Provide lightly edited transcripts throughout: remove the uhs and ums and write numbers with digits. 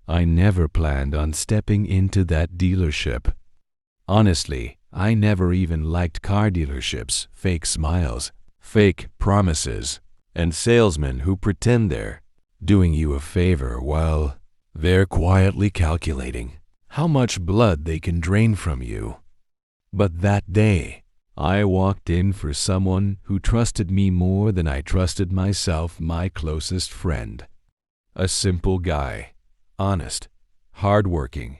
I never planned on stepping into that dealership. Honestly, I never even liked car dealerships, fake smiles, fake promises, and salesmen who pretend they're doing you a favor while they're quietly calculating how much blood they can drain from you. But that day, I walked in for someone who trusted me more than I trusted myself, my closest friend. A simple guy, honest, hardworking,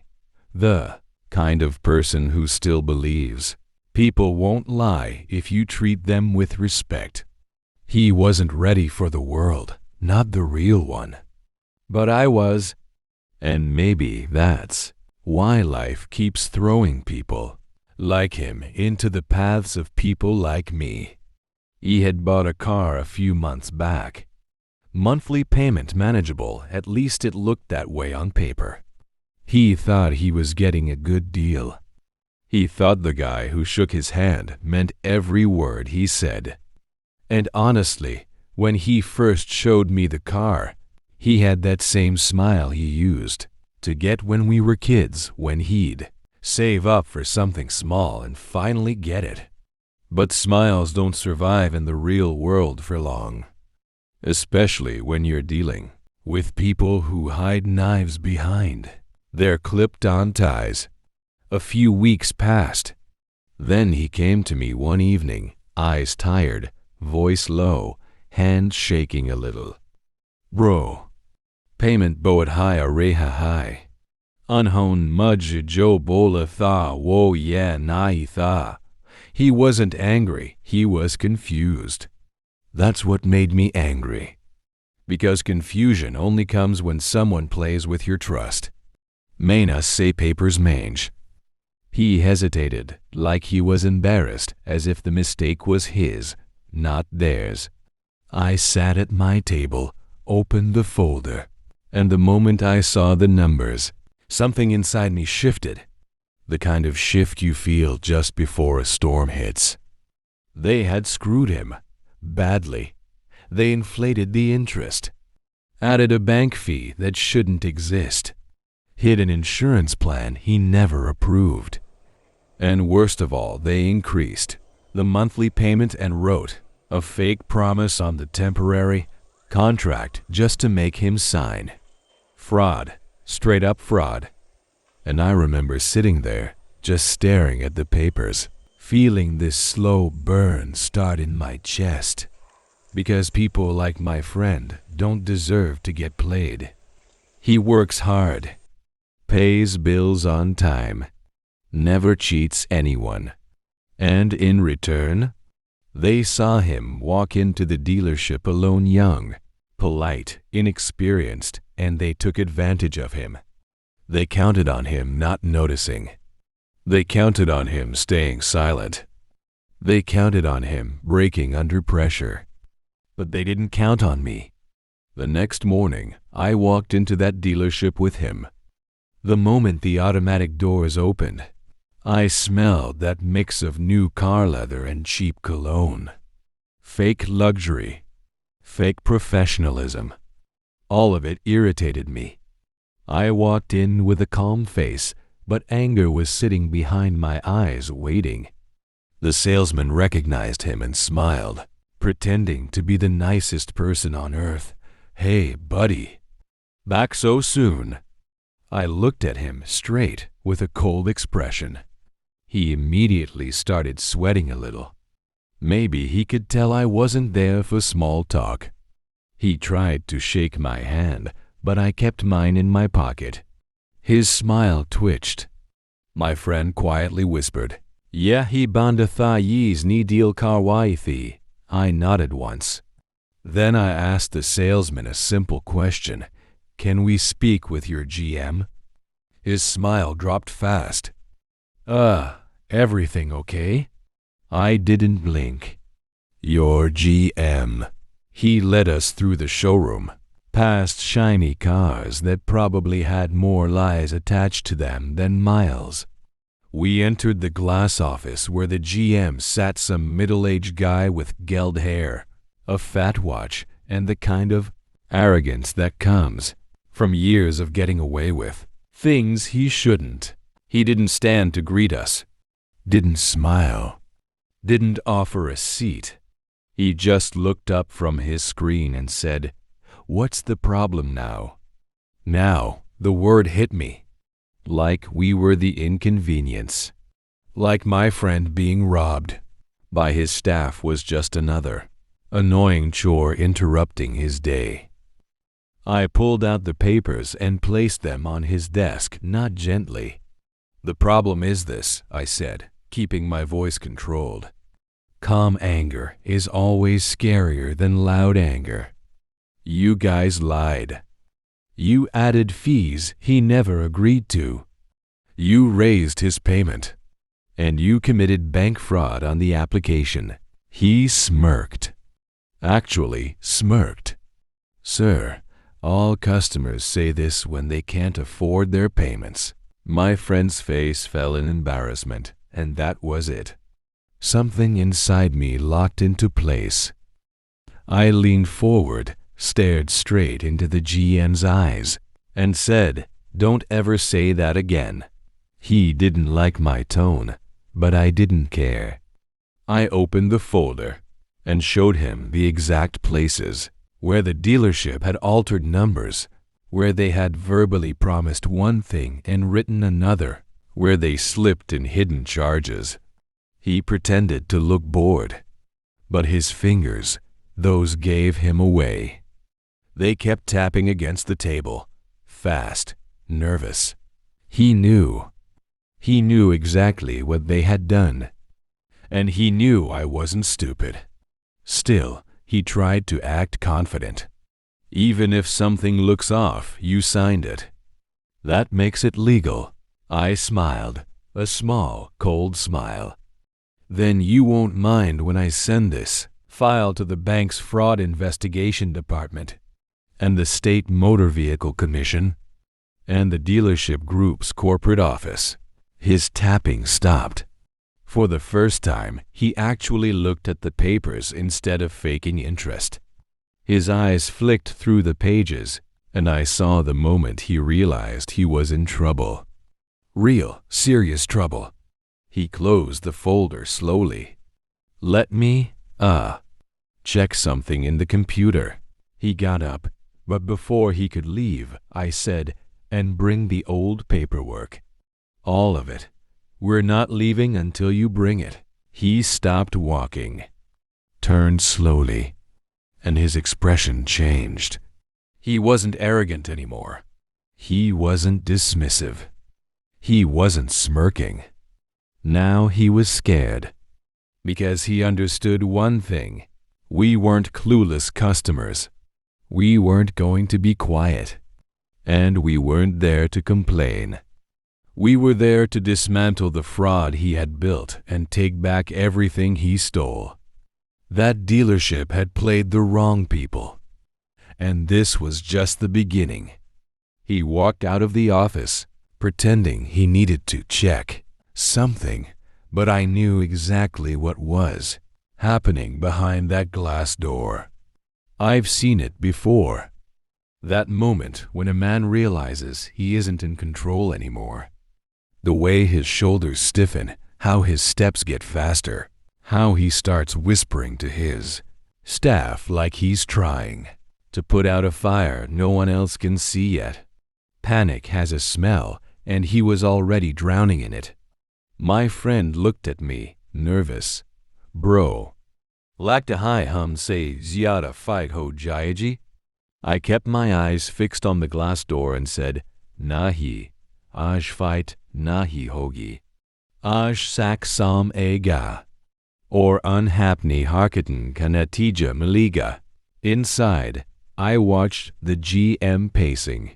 the kind of person who still believes people won't lie if you treat them with respect. He wasn't ready for the world, not the real one. But I was, and maybe that's why life keeps throwing people like him into the paths of people like me. He had bought a car a few months back. Monthly payment manageable, at least it looked that way on paper. He thought he was getting a good deal. He thought the guy who shook his hand meant every word he said. And honestly, when he first showed me the car, he had that same smile he used to get when we were kids, when he'd save up for something small and finally get it. But smiles don't survive in the real world for long, especially when you're dealing with people who hide knives behind their clipped-on ties. A few weeks passed. Then he came to me one evening, eyes tired, voice low, hand shaking a little. "Bro, payment boat high areha high. Unhon mudge jo bola tha wo yeah nai tha." He wasn't angry, he was confused. That's what made me angry. Because confusion only comes when someone plays with your trust. Maina say papers mange. He hesitated, like he was embarrassed, as if the mistake was his, not theirs. I sat at my table, opened the folder, and the moment I saw the numbers, something inside me shifted. The kind of shift you feel just before a storm hits. They had screwed him. Badly. They inflated the interest. Added a bank fee that shouldn't exist. Hid an insurance plan he never approved. And worst of all, they increased the monthly payment and wrote a fake promise on the temporary contract just to make him sign. Fraud. Straight up fraud. And I remember sitting there, just staring at the papers, feeling this slow burn start in my chest. Because people like my friend don't deserve to get played. He works hard, pays bills on time, never cheats anyone. And in return, they saw him walk into the dealership alone, young, polite, inexperienced, and they took advantage of him. They counted on him not noticing. They counted on him staying silent. They counted on him breaking under pressure. But they didn't count on me. The next morning, I walked into that dealership with him. The moment the automatic doors opened, I smelled that mix of new car leather and cheap cologne. Fake luxury. Fake professionalism. All of it irritated me. I walked in with a calm face, but anger was sitting behind my eyes waiting. The salesman recognized him and smiled, pretending to be the nicest person on earth. "Hey, buddy. Back so soon?" I looked at him straight with a cold expression. He immediately started sweating a little. Maybe he could tell I wasn't there for small talk. He tried to shake my hand, but I kept mine in my pocket. His smile twitched. My friend quietly whispered, "Yahi banda tha yis ni deal karwaithi." I nodded once. Then I asked the salesman a simple question. "Can we speak with your GM?" His smile dropped fast. Everything okay?" I didn't blink. "Your GM." He led us through the showroom, past shiny cars that probably had more lies attached to them than miles. We entered the glass office where the GM sat, some middle-aged guy with gelled hair, a fat watch, and the kind of arrogance that comes from years of getting away with things he shouldn't. He didn't stand to greet us, didn't smile, didn't offer a seat. He just looked up from his screen and said, "What's the problem now?" Now, the word hit me. Like we were the inconvenience. Like my friend being robbed by his staff was just another annoying chore interrupting his day. I pulled out the papers and placed them on his desk, not gently. "The problem is this," I said, keeping my voice controlled. "Calm anger is always scarier than loud anger. You guys lied. You added fees he never agreed to. You raised his payment. And you committed bank fraud on the application." He smirked. Actually smirked. "Sir, all customers say this when they can't afford their payments." My friend's face fell in embarrassment, and that was it. Something inside me locked into place. I leaned forward, stared straight into the GM's eyes, and said, "Don't ever say that again." He didn't like my tone, but I didn't care. I opened the folder and showed him the exact places where the dealership had altered numbers, where they had verbally promised one thing and written another, where they slipped in hidden charges. He pretended to look bored, but his fingers, those gave him away. They kept tapping against the table, fast, nervous. He knew. He knew exactly what they had done. And he knew I wasn't stupid. Still, he tried to act confident. "Even if something looks off, you signed it. That makes it legal." I smiled, a small, cold smile. "Then you won't mind when I send this file to the bank's fraud investigation department, and the State Motor Vehicle Commission, and the dealership group's corporate office." His tapping stopped. For the first time, he actually looked at the papers instead of faking interest. His eyes flicked through the pages, and I saw the moment he realized he was in trouble. Real, serious trouble. He closed the folder slowly. "Let me, check something in the computer." He got up, but before he could leave, I said, "And bring the old paperwork. All of it. We're not leaving until you bring it." He stopped walking, turned slowly, and his expression changed. He wasn't arrogant anymore. He wasn't dismissive. He wasn't smirking. Now he was scared, because he understood one thing. We weren't clueless customers. We weren't going to be quiet. And we weren't there to complain. We were there to dismantle the fraud he had built and take back everything he stole. That dealership had played the wrong people. And this was just the beginning. He walked out of the office, pretending he needed to check something, but I knew exactly what was happening behind that glass door. I've seen it before. That moment when a man realizes he isn't in control anymore. The way his shoulders stiffen, how his steps get faster, how he starts whispering to his staff like he's trying to put out a fire no one else can see yet. Panic has a smell, and he was already drowning in it. My friend looked at me, nervous. "Bro, lagta hai hum se zyada fight ho jayeji?" I kept my eyes fixed on the glass door and said, "Nahi, aj fight nahi hogi. Aj sak sam ega. Or unhapni harkatan ka natija maliga." Inside, I watched the GM pacing.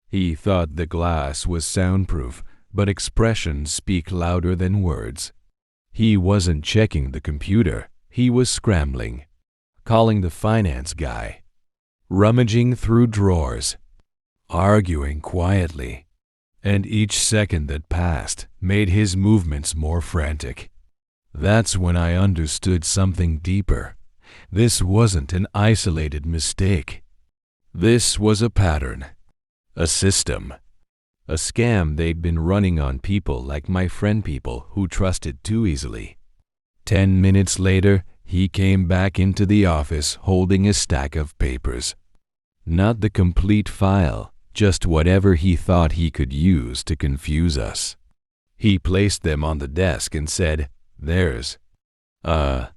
He thought the glass was soundproof, but expressions speak louder than words. He wasn't checking the computer. He was scrambling, calling the finance guy, rummaging through drawers, arguing quietly. And each second that passed made his movements more frantic. That's when I understood something deeper. This wasn't an isolated mistake. This was a pattern. A system. A scam they'd been running on people like my friend, people who trusted too easily. 10 minutes later, he came back into the office holding a stack of papers. Not the complete file, just whatever he thought he could use to confuse us. He placed them on the desk and said, "There's a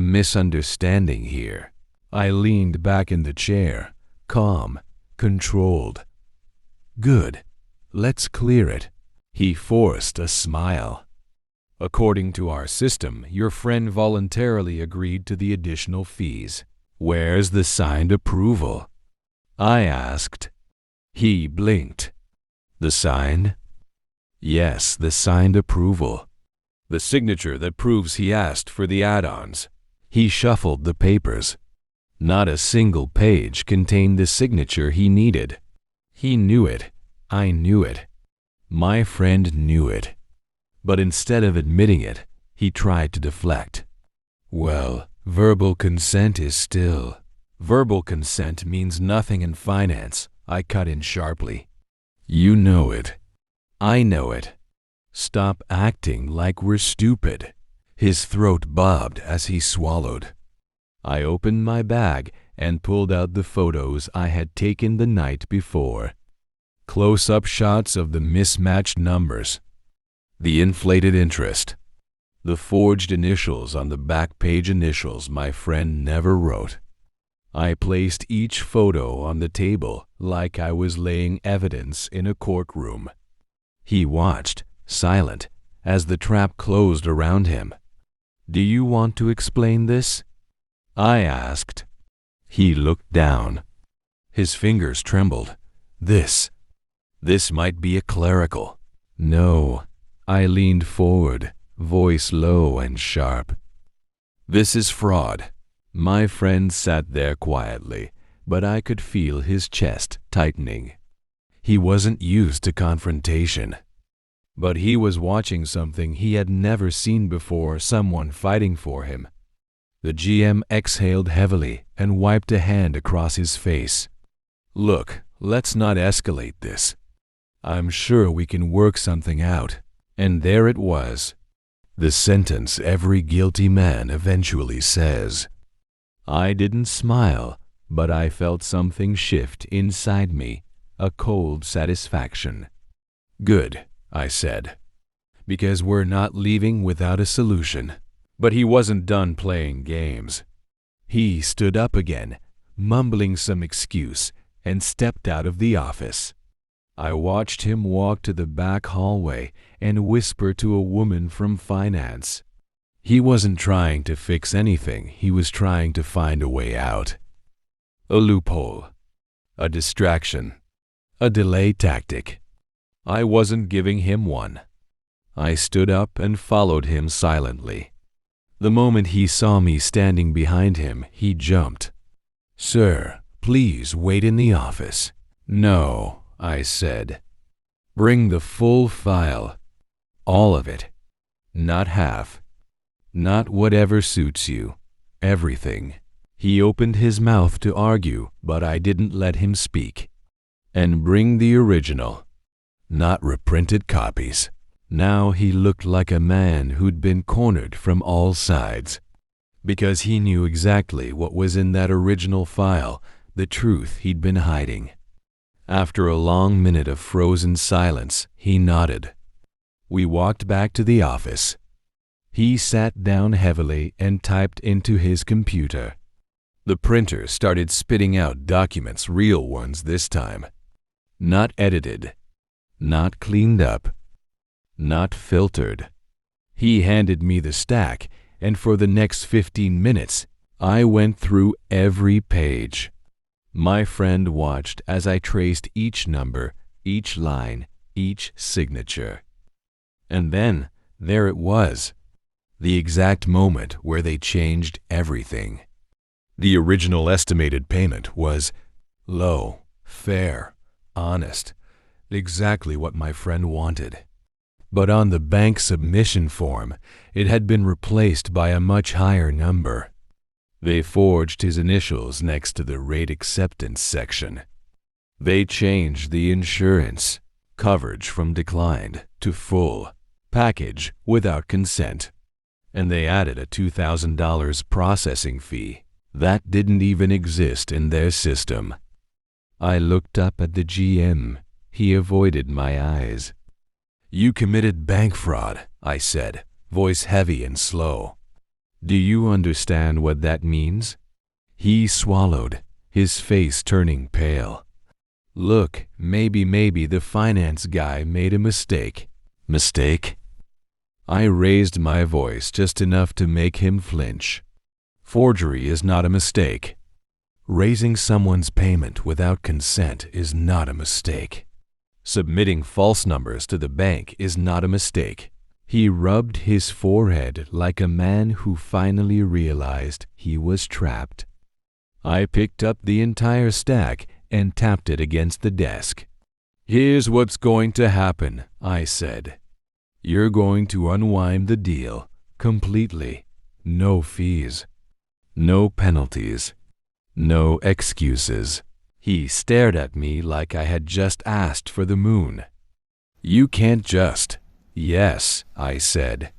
misunderstanding here." I leaned back in the chair, calm, controlled. "Good. Let's clear it." He forced a smile. "According to our system, your friend voluntarily agreed to the additional fees. Where's the signed approval?" I asked. He blinked. "The signed?" "Yes, the signed approval. The signature that proves he asked for the add-ons." He shuffled the papers. Not a single page contained the signature he needed. He knew it. I knew it. My friend knew it. But instead of admitting it, he tried to deflect. "Well, verbal consent is still." "Verbal consent means nothing in finance," I cut in sharply. "You know it." "I know it." "Stop acting like we're stupid." His throat bobbed as he swallowed. I opened my bag and pulled out the photos I had taken the night before. Close-up shots of the mismatched numbers, the inflated interest, the forged initials on the back page, initials my friend never wrote. I placed each photo on the table like I was laying evidence in a courtroom. He watched, silent, as the trap closed around him. "Do you want to explain this?" I asked. He looked down. His fingers trembled. This might be a clerical." "No." I leaned forward, voice low and sharp. "This is fraud." My friend sat there quietly, but I could feel his chest tightening. He wasn't used to confrontation. But he was watching something he had never seen before, someone fighting for him. The GM exhaled heavily and wiped a hand across his face. "Look, let's not escalate this. I'm sure we can work something out." And there it was. The sentence every guilty man eventually says. I didn't smile, but I felt something shift inside me, a cold satisfaction. "Good," I said, "because we're not leaving without a solution." But he wasn't done playing games. He stood up again, mumbling some excuse, and stepped out of the office. I watched him walk to the back hallway and whisper to a woman from finance. He wasn't trying to fix anything, he was trying to find a way out. A loophole, a distraction, a delay tactic. I wasn't giving him one. I stood up and followed him silently. The moment he saw me standing behind him, he jumped. "Sir, please wait in the office." "No," I said. "Bring the full file. All of it. Not half. Not whatever suits you. Everything." He opened his mouth to argue, but I didn't let him speak. "And bring the original. Not reprinted copies." Now he looked like a man who'd been cornered from all sides. Because he knew exactly what was in that original file, the truth he'd been hiding. After a long minute of frozen silence, he nodded. We walked back to the office. He sat down heavily and typed into his computer. The printer started spitting out documents, real ones this time. Not edited. Not cleaned up. Not filtered. He handed me the stack, and for the next 15 minutes, I went through every page. My friend watched as I traced each number, each line, each signature. And then, there it was, the exact moment where they changed everything. The original estimated payment was low, fair, honest, exactly what my friend wanted. But on the bank submission form, it had been replaced by a much higher number. They forged his initials next to the rate acceptance section. They changed the insurance coverage from declined to full package without consent, and they added a $2,000 processing fee that didn't even exist in their system. I looked up at the GM. He avoided my eyes. "You committed bank fraud," I said, voice heavy and slow. "Do you understand what that means?" He swallowed, his face turning pale. "Look, maybe the finance guy made a mistake." "Mistake?" I raised my voice just enough to make him flinch. "Forgery is not a mistake. Raising someone's payment without consent is not a mistake. Submitting false numbers to the bank is not a mistake." He rubbed his forehead like a man who finally realized he was trapped. I picked up the entire stack and tapped it against the desk. "Here's what's going to happen," I said. "You're going to unwind the deal completely. No fees. No penalties. No excuses." He stared at me like I had just asked for the moon. "You can't just." "Yes," I said.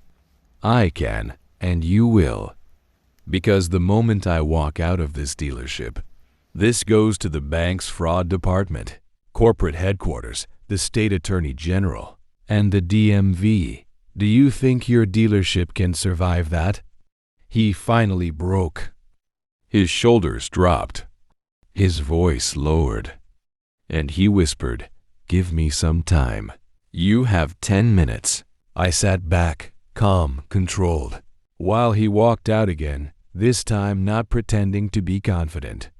"I can, and you will. Because the moment I walk out of this dealership, this goes to the bank's fraud department, corporate headquarters, the state attorney general, and the DMV. Do you think your dealership can survive that?" He finally broke. His shoulders dropped. His voice lowered. And he whispered, "Give me some time. You have 10 minutes. I sat back, calm, controlled, while he walked out again, this time not pretending to be confident.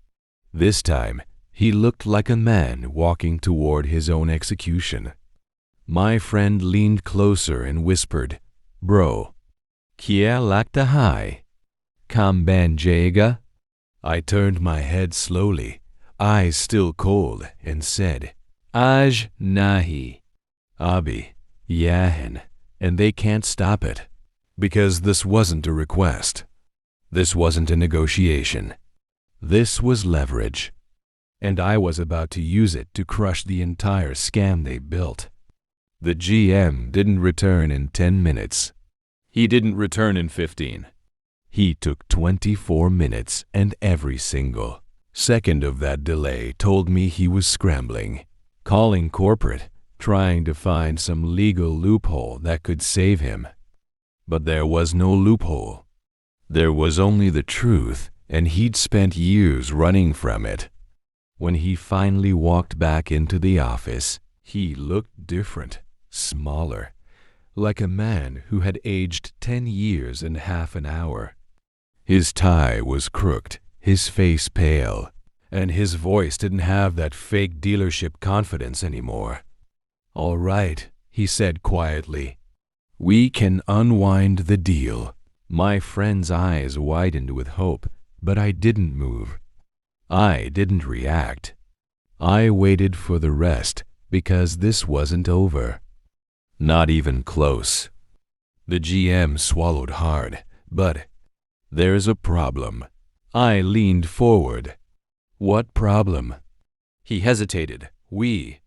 This time, he looked like a man walking toward his own execution. My friend leaned closer and whispered, "Bro, kia lakta hai? Kamban jayega?" I turned my head slowly, eyes still cold, and said, "Aj nahi. Abi, yahin," and they can't stop it. Because this wasn't a request. This wasn't a negotiation. This was leverage. And I was about to use it to crush the entire scam they built. The GM didn't return in 10 minutes. He didn't return in 15. He took 24 minutes, and every single second of that delay told me he was scrambling, calling corporate, trying to find some legal loophole that could save him. But there was no loophole. There was only the truth, and he'd spent years running from it. When he finally walked back into the office, he looked different, smaller, like a man who had aged 10 years in half an hour. His tie was crooked, his face pale, and his voice didn't have that fake dealership confidence anymore. "All right," he said quietly. "We can unwind the deal." My friend's eyes widened with hope, but I didn't move. I didn't react. I waited for the rest because this wasn't over. Not even close. The GM swallowed hard, but "There's a problem." I leaned forward. "What problem?" He hesitated. We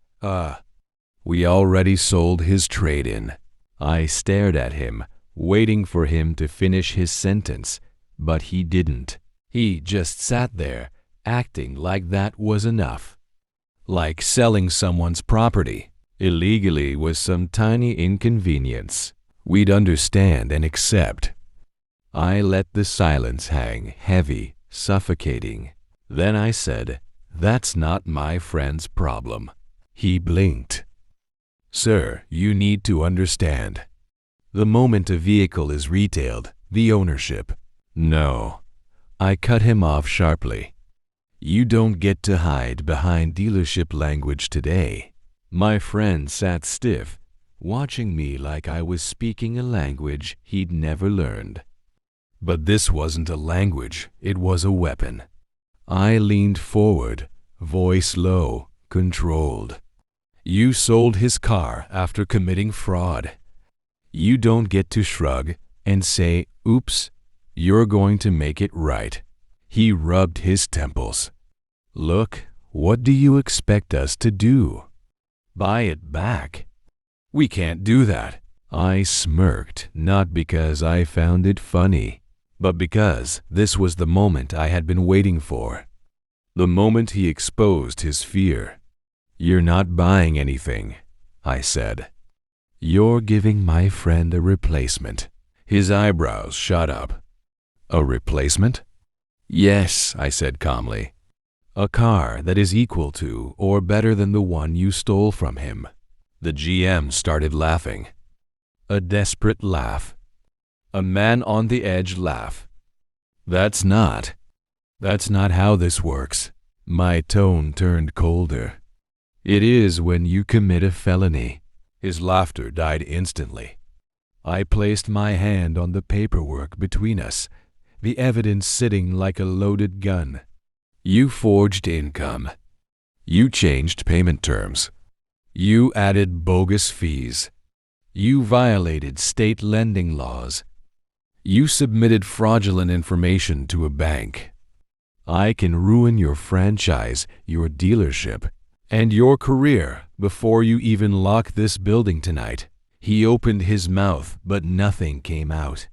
already sold his trade-in." I stared at him, waiting for him to finish his sentence, but he didn't. He just sat there, acting like that was enough. Like selling someone's property illegally was some tiny inconvenience we'd understand and accept. I let the silence hang heavy, suffocating. Then I said, "That's not my friend's problem." He blinked. "Sir, you need to understand. The moment a vehicle is retailed, the ownership." "No." I cut him off sharply. "You don't get to hide behind dealership language today." My friend sat stiff, watching me like I was speaking a language he'd never learned. But this wasn't a language, it was a weapon. I leaned forward, voice low, controlled. "You sold his car after committing fraud. You don't get to shrug and say, 'Oops, you're going to make it right.'" He rubbed his temples. "Look, What do you expect us to do? Buy it back? We can't do that. I smirked, not because I found it funny, but because this was the moment I had been waiting for. The moment he exposed his fear. You're not buying anything, I said. You're giving my friend a replacement. His eyebrows shot up. A replacement? Yes, I said calmly. A car that is equal to or better than the one you stole from him. The GM started laughing. A desperate laugh. A man-on-the-edge laugh. That's not how this works. My tone turned colder. It is when you commit a felony. His laughter died instantly. I placed my hand on the paperwork between us, the evidence sitting like a loaded gun. You forged income. You changed payment terms. You added bogus fees. You violated state lending laws. You submitted fraudulent information to a bank. I can ruin your franchise, your dealership, and your career before you even lock this building tonight. He opened his mouth, but nothing came out.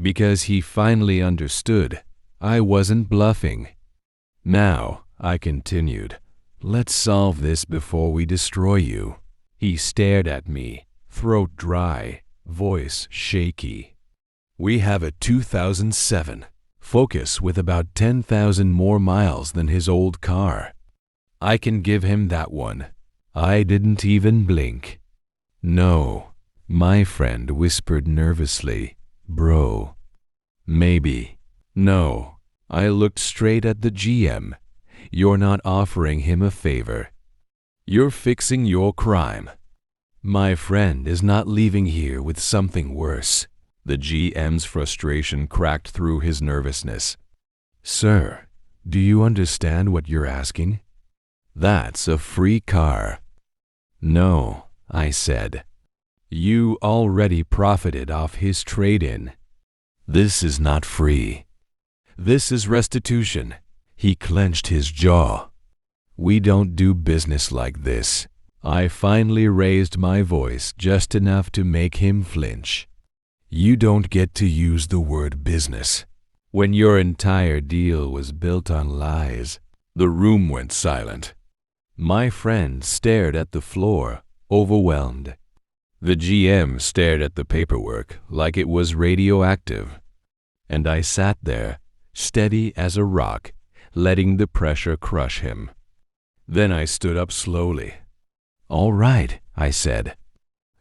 Because he finally understood, I wasn't bluffing. Now, I continued, let's solve this before we destroy you. He stared at me, throat dry, voice shaky. We have a 2007 Focus with about 10,000 more miles than his old car. I can give him that one. I didn't even blink. No, my friend whispered nervously. Bro. Maybe. No. I looked straight at the GM. You're not offering him a favor. You're fixing your crime. My friend is not leaving here with something worse. The GM's frustration cracked through his nervousness. Sir, do you understand what you're asking? That's a free car. No, I said. You already profited off his trade-in. This is not free. This is restitution. He clenched his jaw. We don't do business like this. I finally raised my voice just enough to make him flinch. You don't get to use the word business. When your entire deal was built on lies. The room went silent. My friend stared at the floor, overwhelmed. The GM stared at the paperwork like it was radioactive. And I sat there, steady as a rock, letting the pressure crush him. Then I stood up slowly. All right, I said.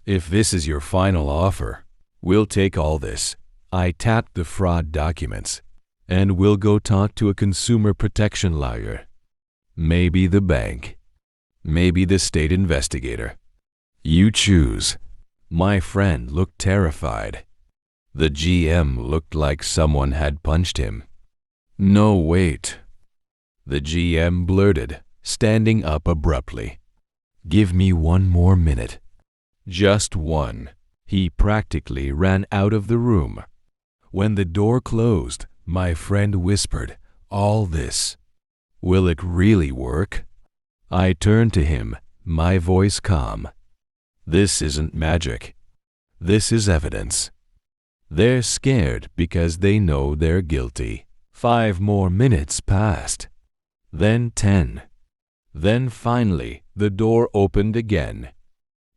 If this is your final offer, we'll take all this. I tapped the fraud documents, and we'll go talk to a consumer protection lawyer. Maybe the bank. Maybe the state investigator. You choose. My friend looked terrified. The GM looked like someone had punched him. No, wait. The GM blurted, standing up abruptly. Give me one more minute. Just one. He practically ran out of the room. When the door closed, my friend whispered, all this. Will it really work? I turned to him, my voice calm. This isn't magic. This is evidence. They're scared because they know they're guilty. 5 more minutes passed. Then 10. Then finally, the door opened again.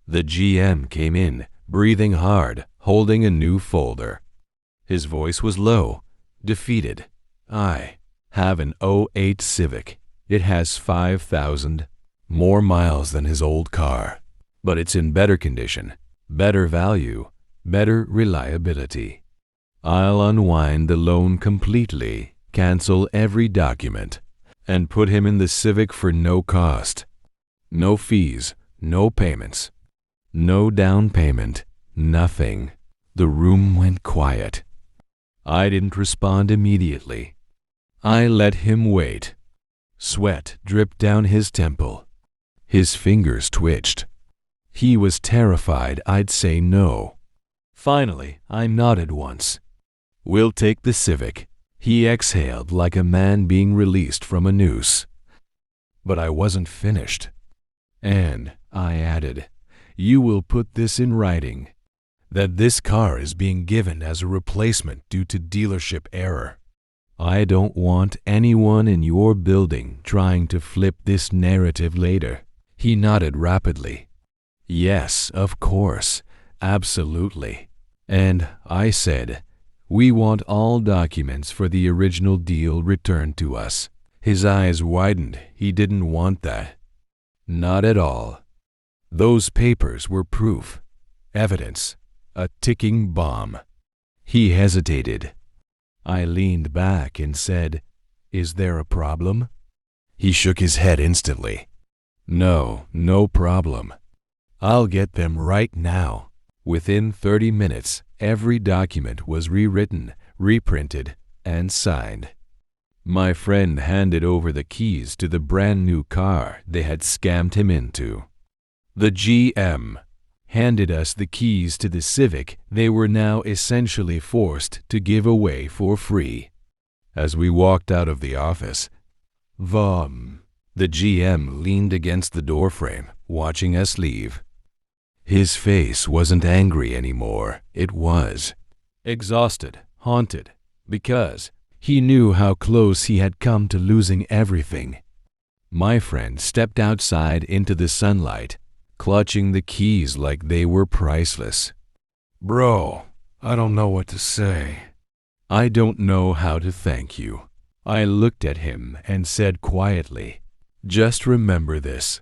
The GM came in, breathing hard, holding a new folder. His voice was low, defeated. I have an '08 Civic. It has 5,000 more miles than his old car, but it's in better condition, better value, better reliability. I'll unwind the loan completely, cancel every document, and put him in the Civic for no cost. No fees, no payments, no down payment, nothing. The room went quiet. I didn't respond immediately. I let him wait. Sweat dripped down his temple. His fingers twitched. He was terrified I'd say no. Finally, I nodded once. We'll take the Civic. He exhaled like a man being released from a noose. But I wasn't finished. "And," I added, "you will put this in writing, that this car is being given as a replacement due to dealership error. I don't want anyone in your building trying to flip this narrative later." He nodded rapidly. "Yes, of course, absolutely." And I said, "We want all documents for the original deal returned to us." His eyes widened. He didn't want that. Not at all. Those papers were proof, evidence, a ticking bomb. He hesitated. I leaned back and said, "Is there a problem?" He shook his head instantly. No problem. I'll get them right now." Within 30 minutes, every document was rewritten, reprinted, and signed. My friend handed over the keys to the brand new car they had scammed him into. The GM handed us the keys to the Civic they were now essentially forced to give away for free. As we walked out of the office, the GM leaned against the doorframe, watching us leave. His face wasn't angry anymore. It was exhausted, haunted, because he knew how close he had come to losing everything. My friend stepped outside into the sunlight, clutching the keys like they were priceless. "Bro, I don't know what to say." "I don't know how to thank you." I looked at him and said quietly, "Just remember this.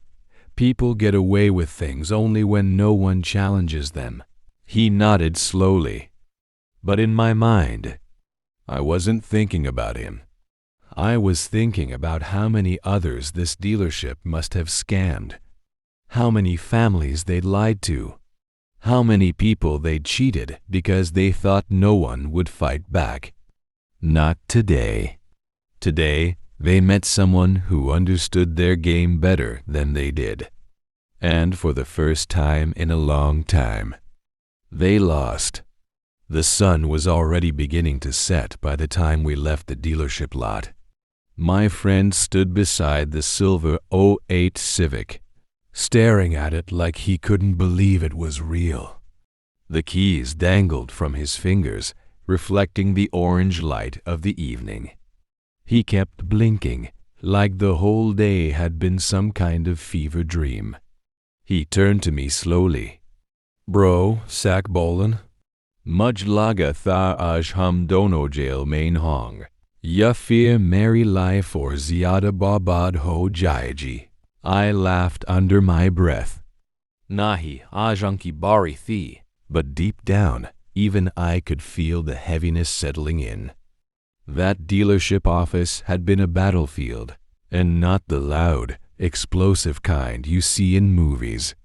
People get away with things only when no one challenges them." He nodded slowly. But in my mind, I wasn't thinking about him. I was thinking about how many others this dealership must have scammed, how many families they'd lied to, how many people they'd cheated because they thought no one would fight back. Not today. Today, they met someone who understood their game better than they did. And for the first time in a long time, they lost. The sun was already beginning to set by the time we left the dealership lot. My friend stood beside the silver '08 Civic, staring at it like he couldn't believe it was real. The keys dangled from his fingers, reflecting the orange light of the evening. He kept blinking, like the whole day had been some kind of fever dream. He turned to me slowly. "Bro, sak bolen? Mudj laga tha aj hum dono jail main hong. Ya fir merry life or ziada babad ho jayaji." I laughed under my breath. "Nahi, ajanki bari thi." But deep down, even I could feel the heaviness settling in. That dealership office had been a battlefield, and not the loud, explosive kind you see in movies.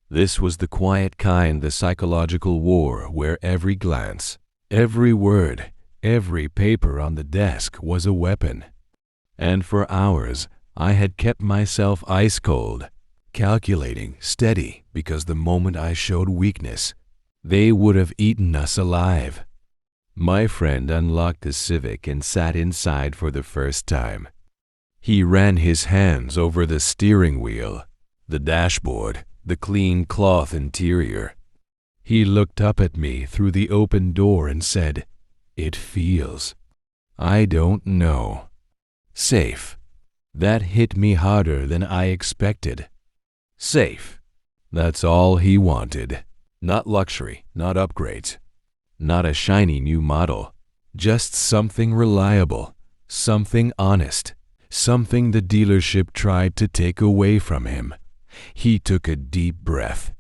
This was the quiet kind, the psychological war where every glance, every word, every paper on the desk was a weapon. And for hours, I had kept myself ice cold, calculating, steady, because the moment I showed weakness, they would have eaten us alive. My friend unlocked the Civic and sat inside for the first time. He ran his hands over the steering wheel, the dashboard, the clean cloth interior. He looked up at me through the open door and said, "It feels, I don't know, safe." That hit me harder than I expected. Safe. That's all he wanted. Not luxury, not upgrades. Not a shiny new model, just something reliable, something honest, something the dealership tried to take away from him. He took a deep breath.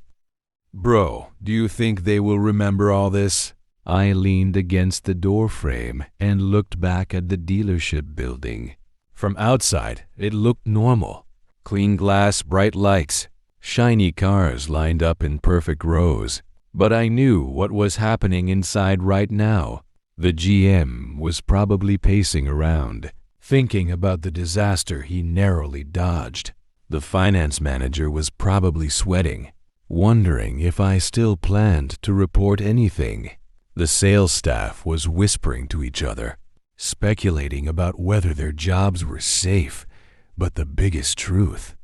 "Bro, do you think they will remember all this?" I leaned against the doorframe and looked back at the dealership building. From outside, it looked normal. Clean glass, bright lights, shiny cars lined up in perfect rows. But I knew what was happening inside right now. The GM was probably pacing around, thinking about the disaster he narrowly dodged. The finance manager was probably sweating, wondering if I still planned to report anything. The sales staff was whispering to each other, speculating about whether their jobs were safe, But the biggest truth,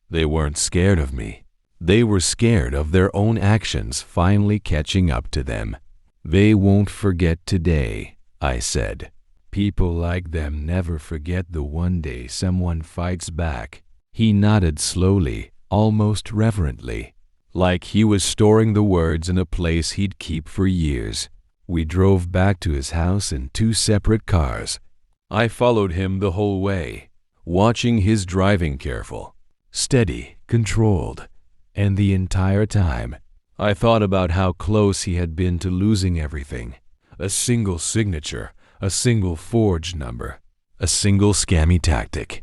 they weren't scared of me. They were scared of their own actions finally catching up to them. They won't forget today, I said. People like them never forget the one day someone fights back. He nodded slowly, almost reverently, like he was storing the words in a place he'd keep for years. We drove back to his house in 2 separate cars. I followed him the whole way, watching his driving careful, steady, controlled, and the entire time, I thought about how close he had been to losing everything. A single signature, a single forged number, a single scammy tactic.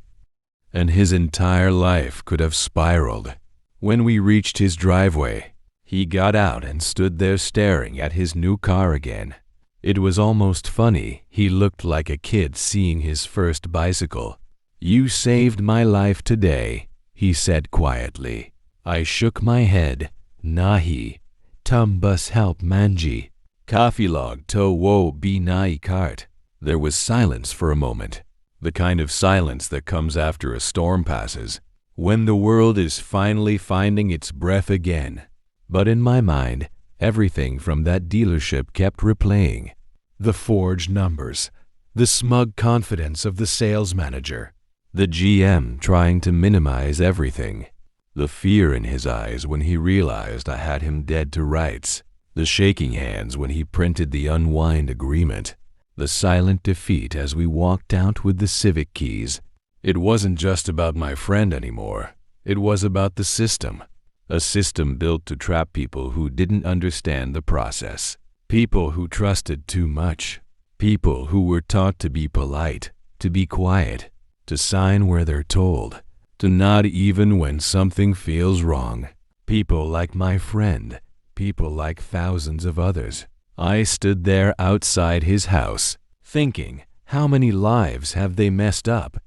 And his entire life could have spiraled. When we reached his driveway, he got out and stood there staring at his new car again. It was almost funny. He looked like a kid seeing his first bicycle. "You saved my life today," he said quietly. I shook my head. "Nahi, tum bus help manji. Kafi log to wo be nai kart." There was silence for a moment, the kind of silence that comes after a storm passes, when the world is finally finding its breath again. But in my mind, everything from that dealership kept replaying. The forged numbers, the smug confidence of the sales manager, the GM trying to minimize everything, the fear in his eyes when he realized I had him dead to rights, the shaking hands when he printed the unwind agreement, the silent defeat as we walked out with the Civic keys. It wasn't just about my friend anymore. It was about the system. A system built to trap people who didn't understand the process. People who trusted too much. People who were taught to be polite, to be quiet, to sign where they're told, to nod even when something feels wrong. People like my friend. People like thousands of others. I stood there outside his house, thinking, how many lives have they messed up?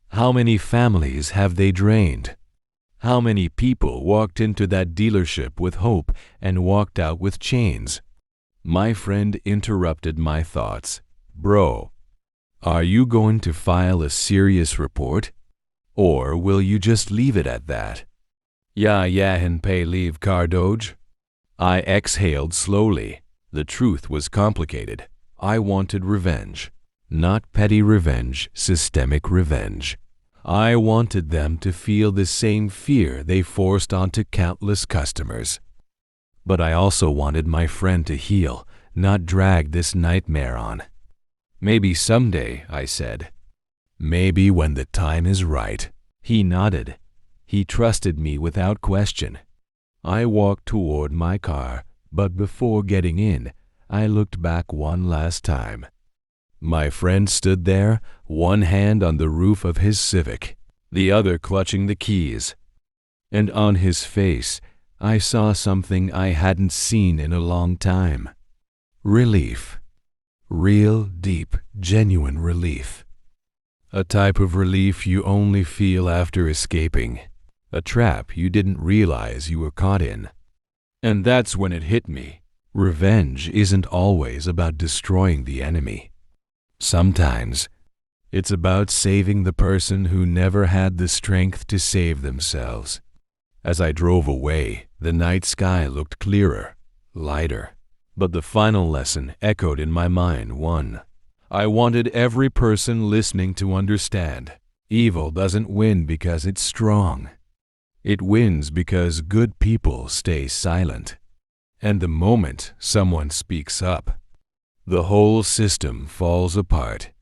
How many families have they drained? How many people walked into that dealership with hope and walked out with chains? My friend interrupted my thoughts. "Bro, are you going to file a serious report? Or will you just leave it at that?" "Ya yahin pay leave Cardoj." I exhaled slowly. The truth was complicated. I wanted revenge. Not petty revenge, systemic revenge. I wanted them to feel the same fear they forced onto countless customers. But I also wanted my friend to heal, not drag this nightmare on. "Maybe someday," I said. "Maybe when the time is right." He nodded. He trusted me without question. I walked toward my car, but before getting in, I looked back one last time. My friend stood there, one hand on the roof of his Civic, the other clutching the keys. And on his face, I saw something I hadn't seen in a long time. Relief. Real, deep, genuine relief. A type of relief you only feel after escaping. A trap you didn't realize you were caught in. And that's when it hit me. Revenge isn't always about destroying the enemy. Sometimes, it's about saving the person who never had the strength to save themselves. As I drove away, the night sky looked clearer, lighter. But the final lesson echoed in my mind. One, I wanted every person listening to understand. Evil doesn't win because it's strong. It wins because good people stay silent. And the moment someone speaks up, the whole system falls apart.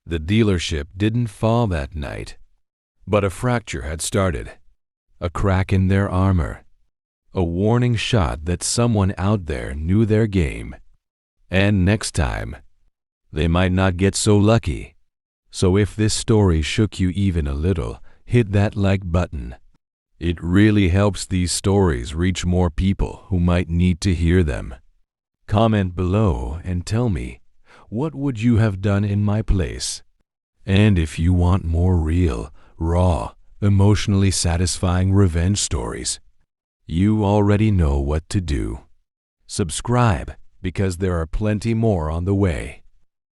The dealership didn't fall that night, but a fracture had started. A crack in their armor. A warning shot that someone out there knew their game. And next time, they might not get so lucky. So if this story shook you even a little, hit that like button. It really helps these stories reach more people who might need to hear them. Comment below and tell me, what would you have done in my place? And if you want more real, raw, emotionally satisfying revenge stories, you already know what to do. Subscribe, because there are plenty more on the way.